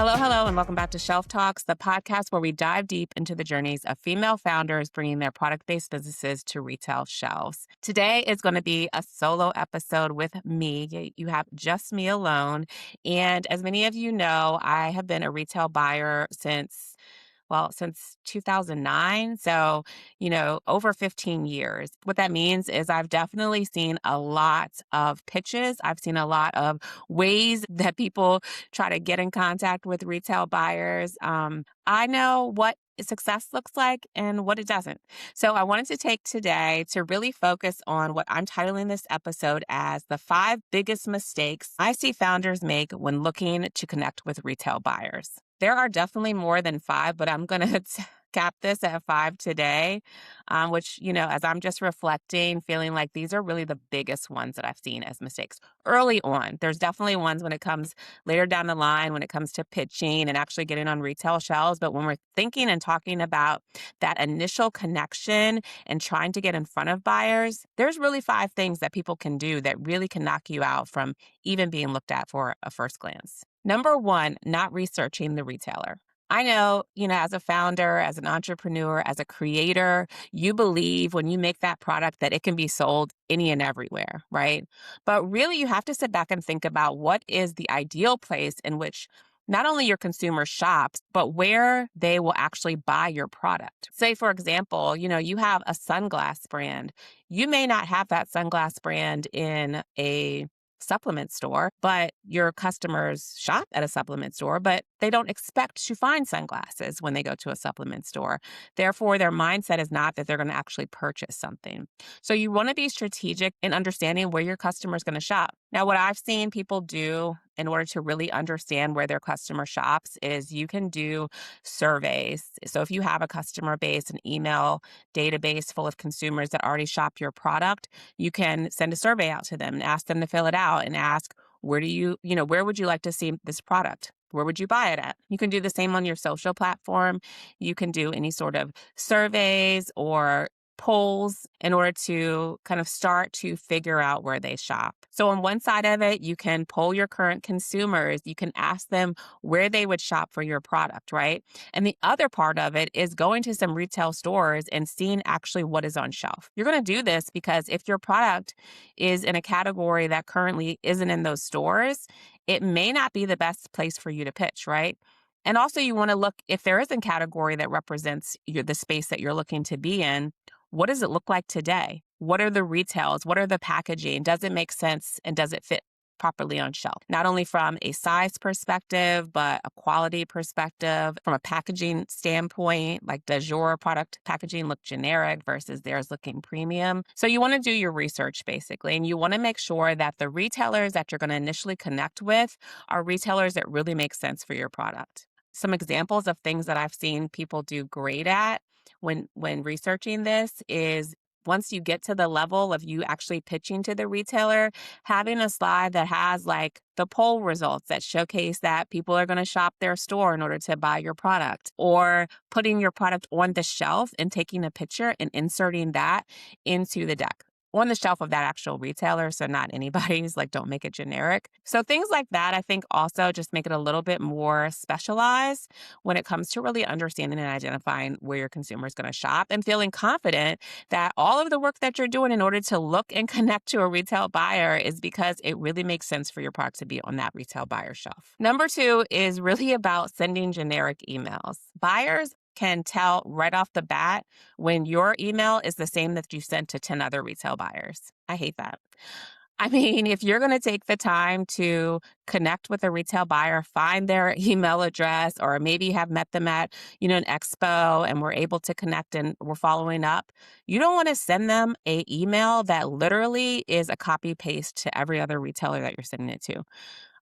Hello, and welcome back to Shelf Talks, the podcast where we dive deep into the journeys of female founders bringing their product-based businesses to retail shelves. Today is going to be a solo episode with me. You have just me alone. And as many of you know, I have been a retail buyer since 2009. So, over 15 years. What that means is I've definitely seen a lot of pitches. I've seen a lot of ways that people try to get in contact with retail buyers. I know what success looks like and what it doesn't. So I wanted to take today to really focus on what I'm titling this episode as the 5 biggest mistakes I see founders make when looking to connect with retail buyers. There are definitely more than 5, but I'm going to cap this at 5 today, which, as I'm just reflecting, feeling like these are really the biggest ones that I've seen as mistakes early on. There's definitely ones when it comes later down the line, when it comes to pitching and actually getting on retail shelves. But when we're thinking and talking about that initial connection and trying to get in front of buyers, there's really 5 things that people can do that really can knock you out from even being looked at for a first glance. Number 1, not researching the retailer. I know, as a founder, as an entrepreneur, as a creator, you believe when you make that product that it can be sold any and everywhere, right? But really, you have to sit back and think about what is the ideal place in which not only your consumer shops, but where they will actually buy your product. Say, for example, you have a sunglass brand. You may not have that sunglass brand in a supplement store, but your customers shop at a supplement store, but they don't expect to find sunglasses when they go to a supplement store. Therefore, their mindset is not that they're going to actually purchase something. So you want to be strategic in understanding where your customer is going to shop. Now, what I've seen people do in order to really understand where their customer shops is you can do surveys. So if you have a customer base, an email database full of consumers that already shop your product, you can send a survey out to them and ask them to fill it out and ask, where would you like to see this product? Where would you buy it at? You can do the same on your social platform. You can do any sort of surveys or polls in order to kind of start to figure out where they shop. So on one side of it, you can poll your current consumers. You can ask them where they would shop for your product, right? And the other part of it is going to some retail stores and seeing actually what is on shelf. You're going to do this because if your product is in a category that currently isn't in those stores, it may not be the best place for you to pitch, right? And also you want to look, if there is a category that represents the space that you're looking to be in, what does it look like today? What are the retails? What are the packaging? Does it make sense and does it fit properly on shelf? Not only from a size perspective, but a quality perspective, from a packaging standpoint, like does your product packaging look generic versus theirs looking premium? So you want to do your research basically, and you want to make sure that the retailers that you're going to initially connect with are retailers that really make sense for your product. Some examples of things that I've seen people do great at when researching this is once you get to the level of you actually pitching to the retailer, having a slide that has like the poll results that showcase that people are going to shop their store in order to buy your product, or putting your product on the shelf and taking a picture and inserting that into the deck on the shelf of that actual retailer. So not anybody's, like, don't make it generic. So things like that, I think also just make it a little bit more specialized when it comes to really understanding and identifying where your consumer is going to shop and feeling confident that all of the work that you're doing in order to look and connect to a retail buyer is because it really makes sense for your product to be on that retail buyer shelf. Number 2 is really about sending generic emails. Buyers can tell right off the bat when your email is the same that you sent to 10 other retail buyers. I hate that. I mean, if you're going to take the time to connect with a retail buyer, find their email address, or maybe have met them at, an expo and we're able to connect and we're following up, you don't want to send them an email that literally is a copy paste to every other retailer that you're sending it to.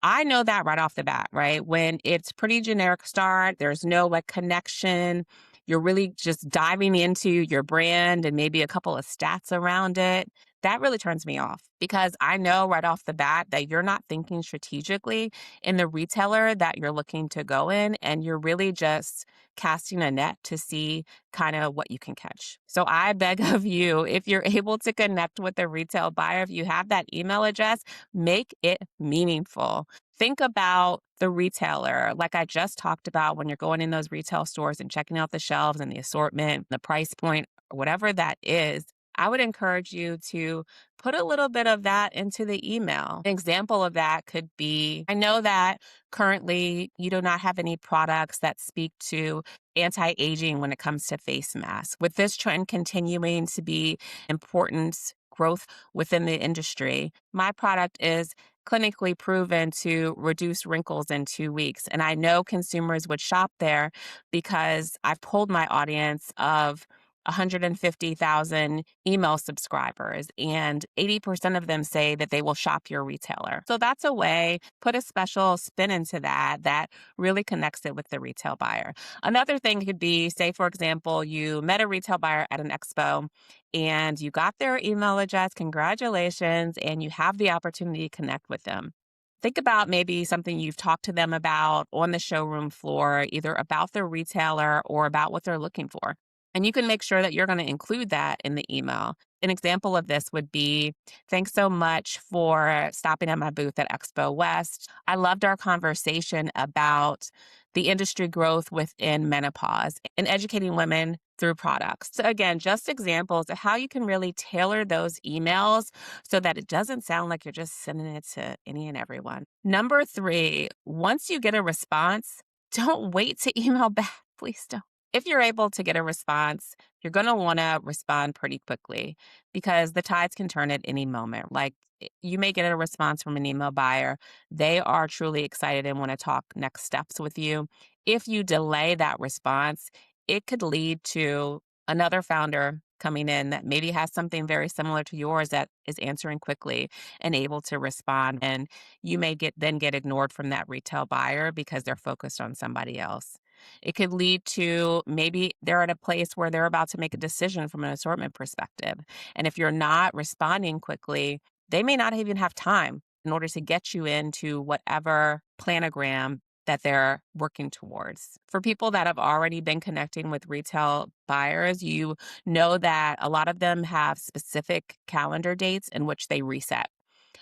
I know that right off the bat, right? When it's pretty generic start, there's no connection. You're really just diving into your brand and maybe a couple of stats around it. That really turns me off because I know right off the bat that you're not thinking strategically in the retailer that you're looking to go in, and you're really just casting a net to see kind of what you can catch. So I beg of you, if you're able to connect with a retail buyer, if you have that email address, make it meaningful. Think about the retailer, like I just talked about when you're going in those retail stores and checking out the shelves and the assortment, the price point, whatever that is. I would encourage you to put a little bit of that into the email. An example of that could be I know that currently you do not have any products that speak to anti aging when it comes to face masks. With this trend continuing to be important growth within the industry, my product is clinically proven to reduce wrinkles in 2 weeks. And I know consumers would shop there because I've polled my audience of 150,000 email subscribers, and 80% of them say that they will shop your retailer. So that's a way, put a special spin into that really connects it with the retail buyer. Another thing could be, say, for example, you met a retail buyer at an expo and you got their email address, congratulations, and you have the opportunity to connect with them. Think about maybe something you've talked to them about on the showroom floor, either about their retailer or about what they're looking for. And you can make sure that you're going to include that in the email. An example of this would be, thanks so much for stopping at my booth at Expo West. I loved our conversation about the industry growth within menopause and educating women through products. So again, just examples of how you can really tailor those emails so that it doesn't sound like you're just sending it to any and everyone. Number 3, once you get a response, don't wait to email back. Please don't. If you're able to get a response, you're going to want to respond pretty quickly because the tides can turn at any moment. Like you may get a response from an email buyer. They are truly excited and want to talk next steps with you. If you delay that response, it could lead to another founder coming in that maybe has something very similar to yours that is answering quickly and able to respond. And you may get ignored from that retail buyer because they're focused on somebody else. It could lead to maybe they're at a place where they're about to make a decision from an assortment perspective. And if you're not responding quickly, they may not even have time in order to get you into whatever planogram that they're working towards. For people that have already been connecting with retail buyers, you know that a lot of them have specific calendar dates in which they reset.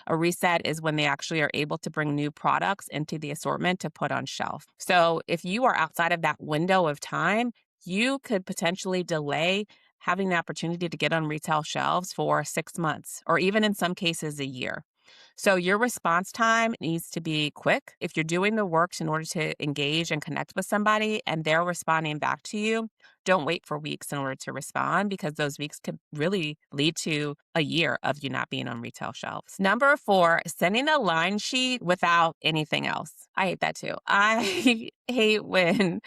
A reset is when they actually are able to bring new products into the assortment to put on shelf. So if you are outside of that window of time, you could potentially delay having the opportunity to get on retail shelves for 6 months or even in some cases a year. So your response time needs to be quick. If you're doing the works in order to engage and connect with somebody and they're responding back to you, don't wait for weeks in order to respond because those weeks could really lead to a year of you not being on retail shelves. Number 4, sending a line sheet without anything else. I hate that too. I hate when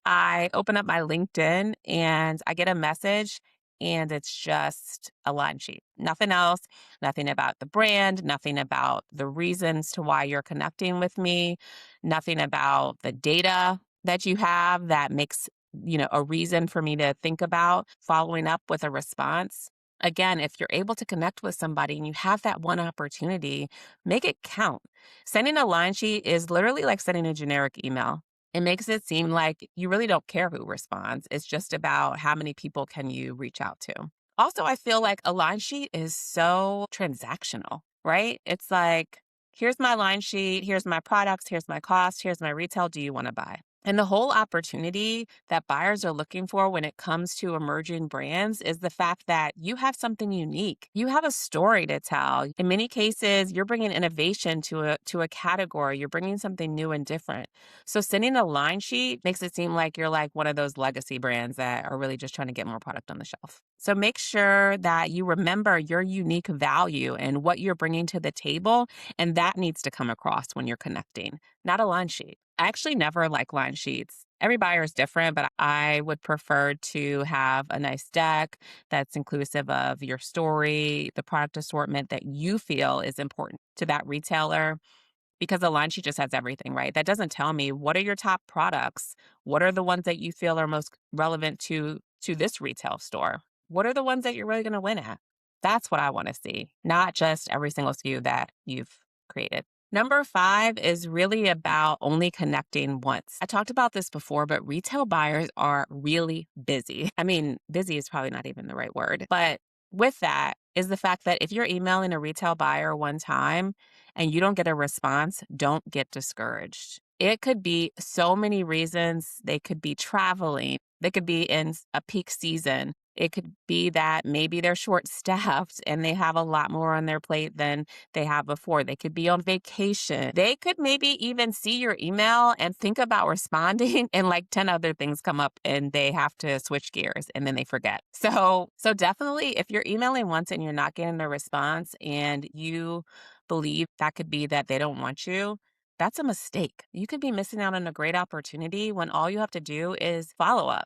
I open up my LinkedIn and I get a message and it's just a line sheet. Nothing else, nothing about the brand, nothing about the reasons to why you're connecting with me, nothing about the data that you have that makes, a reason for me to think about following up with a response. Again, if you're able to connect with somebody and you have that one opportunity, make it count. Sending a line sheet is literally like sending a generic email. It makes it seem like you really don't care who responds. It's just about how many people can you reach out to. Also, I feel like a line sheet is so transactional, right? It's like, here's my line sheet, here's my products, here's my cost, here's my retail. Do you want to buy? And the whole opportunity that buyers are looking for when it comes to emerging brands is the fact that you have something unique. You have a story to tell. In many cases, you're bringing innovation to a category. You're bringing something new and different. So sending a line sheet makes it seem like you're like one of those legacy brands that are really just trying to get more product on the shelf. So make sure that you remember your unique value and what you're bringing to the table, and that needs to come across when you're connecting, not a line sheet. I actually never like line sheets. Every buyer is different, but I would prefer to have a nice deck that's inclusive of your story, the product assortment that you feel is important to that retailer, because a line sheet just has everything, right? That doesn't tell me what are your top products, what are the ones that you feel are most relevant to this retail store, what are the ones that you're really going to win at. That's what I want to see, not just every single SKU that you've created. Number 5 is really about only connecting once. I talked about this before, but retail buyers are really busy. I mean, busy is probably not even the right word, but with that is the fact that if you're emailing a retail buyer one time and you don't get a response, don't get discouraged. It could be so many reasons. They could be traveling. They could be in a peak season. It could be that maybe they're short staffed and they have a lot more on their plate than they have before. They could be on vacation. They could maybe even see your email and think about responding and like 10 other things come up and they have to switch gears and then they forget. So definitely if you're emailing once and you're not getting a response and you believe that could be that they don't want you, that's a mistake. You could be missing out on a great opportunity when all you have to do is follow up.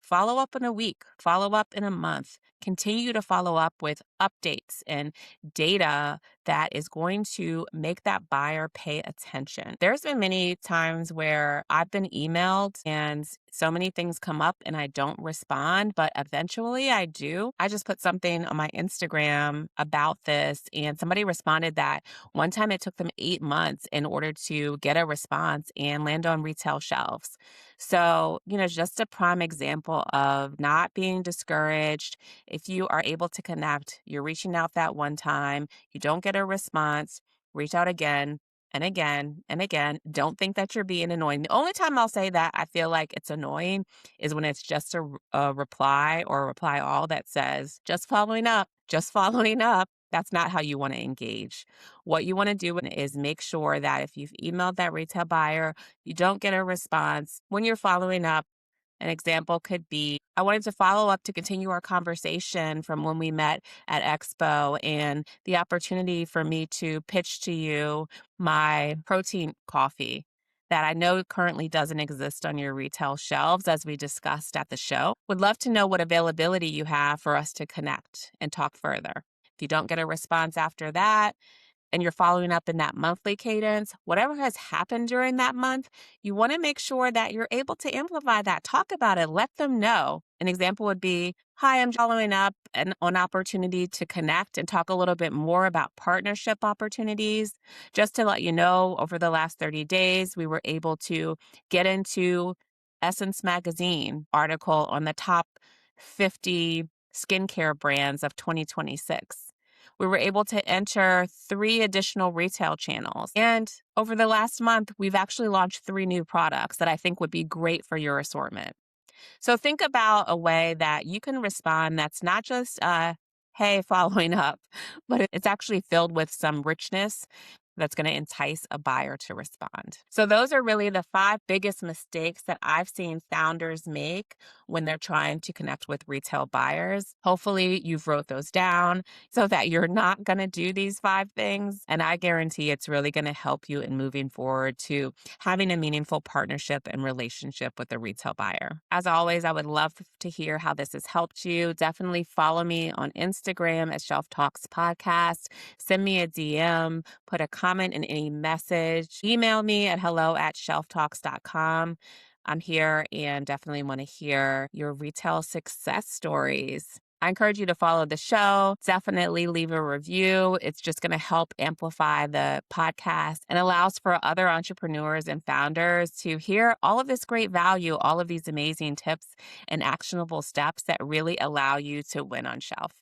Follow up in a week, follow up in a month. Continue to follow up with updates and data that is going to make that buyer pay attention. There's been many times where I've been emailed and so many things come up and I don't respond, but eventually I do. I just put something on my Instagram about this and somebody responded that one time it took them 8 months in order to get a response and land on retail shelves. So, just a prime example of not being discouraged. If you are able to connect, you're reaching out that one time, you don't get a response, reach out again and again and again. Don't think that you're being annoying. The only time I'll say that I feel like it's annoying is when it's just a reply or a reply all that says, just following up, just following up. That's not how you want to engage. What you want to do is make sure that if you've emailed that retail buyer, you don't get a response. When you're following up, an example could be I wanted to follow up to continue our conversation from when we met at Expo and the opportunity for me to pitch to you my protein coffee that I know currently doesn't exist on your retail shelves, as we discussed at the show. Would love to know what availability you have for us to connect and talk further. If you don't get a response after that, and you're following up in that monthly cadence, whatever has happened during that month, you want to make sure that you're able to amplify that. Talk about it. Let them know. An example would be, hi, I'm following up an opportunity to connect and talk a little bit more about partnership opportunities. Just to let you know, over the last 30 days, we were able to get into Essence Magazine article on the top 50 skincare brands of 2026. We were able to enter 3 additional retail channels. And over the last month, we've actually launched 3 new products that I think would be great for your assortment. So think about a way that you can respond that's not just hey, following up, but it's actually filled with some richness that's going to entice a buyer to respond. So those are really the 5 biggest mistakes that I've seen founders make when they're trying to connect with retail buyers. Hopefully you've wrote those down so that you're not going to do these 5 things. And I guarantee it's really going to help you in moving forward to having a meaningful partnership and relationship with the retail buyer. As always, I would love to hear how this has helped you. Definitely follow me on Instagram at Shelf Talks Podcast. Send me a DM, put a comment in any message. Email me at hello@shelftalks.com. I'm here and definitely want to hear your retail success stories. I encourage you to follow the show. Definitely leave a review. It's just going to help amplify the podcast and allows for other entrepreneurs and founders to hear all of this great value, all of these amazing tips and actionable steps that really allow you to win on shelf.